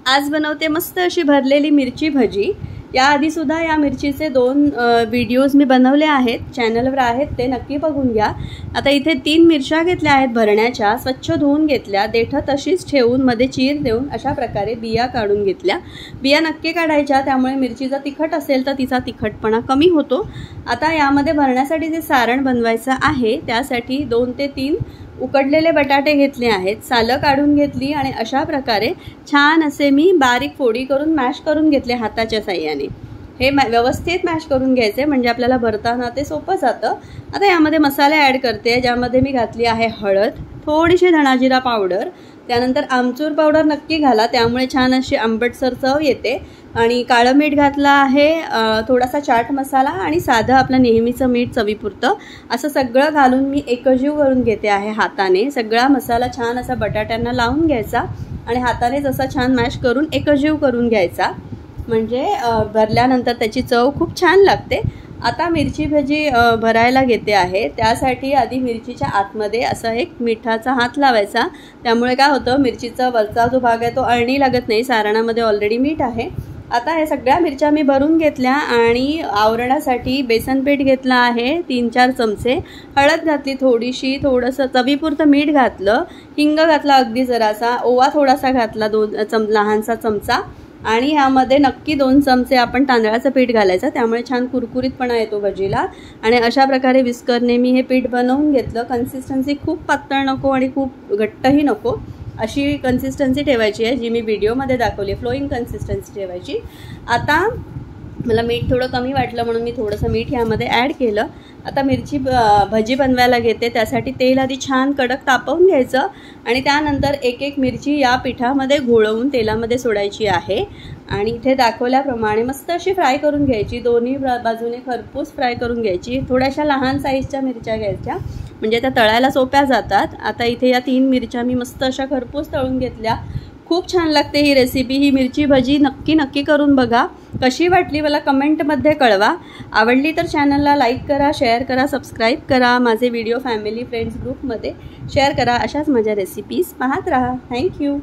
आज बनवते मस्त अशी भरलेली मिरची भजी। याआधी सुद्धा या मिरचीचे 2 व्हिडिओज मी बनवले आहेत, चॅनलवर आहेत, ते नक्की बघून घ्या। आता इथे 3 मिरच्या घेतल्या आहेत भरण्याच्या, स्वच्छ धुवून घेतल्या, देठ तशीच ठेवून मध्ये चीर देऊन अशा प्रकारे बिया काढून घेतल्या। बिया नक्की काढायच्या, त्यामुळे मिरचीचा तिखट असेल तर तिचा तिखटपणा कमी होतो। आता यामध्ये भरण्यासाठी जे सारण बनवायचं आहे त्यासाठी 2 ते 3 उकडलेले बटाटे घेतले आहेत, सालं काढून घेतली आणि अशा प्रकारे छान असे मी बारीक फोडी करून मॅश करून घेतले हाताच्या साहाय्याने। हे व्यवस्थित मॅश करून घ्यायचे म्हणजे आपल्याला भरताना ते सोपं जातं। आता यामध्ये मसाले ॲड करते, ज्यामध्ये मी घातली आहे हळद, थोडीशी धणाजिरा पावडर, त्यानंतर आमचूर पावडर नक्की घाला, त्यामुळे छान अशी आंबटसर चव येते। आणि काळं मीठ घातलं आहे, थोडासा चाट मसाला आणि साधं आपलं नेहमीचं मीठ चवीपुरतं, असं सगळं घालून मी एकजीव करून घेते आहे हाताने। सगळा मसाला छान असा बटाट्यांना लावून घ्यायचा आणि हाताने जसा छान मॅश करून एकजीव करून घ्यायचा, म्हणजे भरल्यानंतर त्याची चव खूप छान लागते। आता मिरची भजी भरायला घेते आहे, त्यासाठी आधी मिरचीच्या आतमध्ये असा एक मिठाचा हात लावायचा, त्यामुळे काय होतं मिरचीचा वरचा जो भाग आहे तो अळणी लागत नाही, सारणामध्ये ऑलरेडी मीठ आहे। आता हे सगळ्या मिरच्या मी भरून घेतल्या आणि आवरणासाठी बेसन पीठ घेतलं आहे 3-4 चमचे, हळद घातली थोडीशी, थोडंसं चवीपुरतं मीठ घातलं, हिंग घातला अगदी जरासा, ओवा थोडासा घातला 2 लहानसा चमचा, आणि यामध्ये नक्की 2 चमचे आपण तांदळाचं पीठ घालायचं, त्यामुळे छान कुरकुरीतपणा येतो भजीला। आणि अशा प्रकारे विस्करने मी हे पीठ बनवून घेतलं। कन्सिस्टन्सी खूप पातळ नको आणि खूप घट्टही नको, अशी कन्सिस्टन्सी ठेवायची आहे जी मी व्हिडिओमध्ये दाखवली, फ्लोईंग कन्सिस्टन्सी ठेवायची। आता मला मीठ थोडं कमी वाटलं म्हणून मी थोडंसं मीठ यामध्ये ॲड केलं। आता मिरची भजी बनवायला घेते, त्यासाठी तेल आधी छान कडक तापवून घ्यायचं आणि त्यानंतर एक एक मिरची या पिठामध्ये घोळवून तेलामध्ये सोडायची आहे आणि इथे दाखवल्याप्रमाणे मस्त अशी फ्राय करून घ्यायची, दोन्ही बाजूने खरपूस फ्राय करून घ्यायची। थोड्याशा लहान साईजच्या मिरच्या घ्यायच्या म्हणजे त्या तळायला सोप्या जातात। आता इथे या 3 मिरच्या मी मस्त अशा खरपूस तळून घेतल्या। खूप छान लागते ही रेसिपी, ही मिरची भजी नक्की करून बघा। कशी वाटली मला कमेंटमध्ये कळवा। आवडली तर चॅनलला लाईक करा, शेअर करा, सबस्क्राईब करा, माझे व्हिडिओ फॅमिली फ्रेंड्स ग्रुपमध्ये शेअर करा। अशाच माझ्या रेसिपीज पाहत राहा। थँक्यू।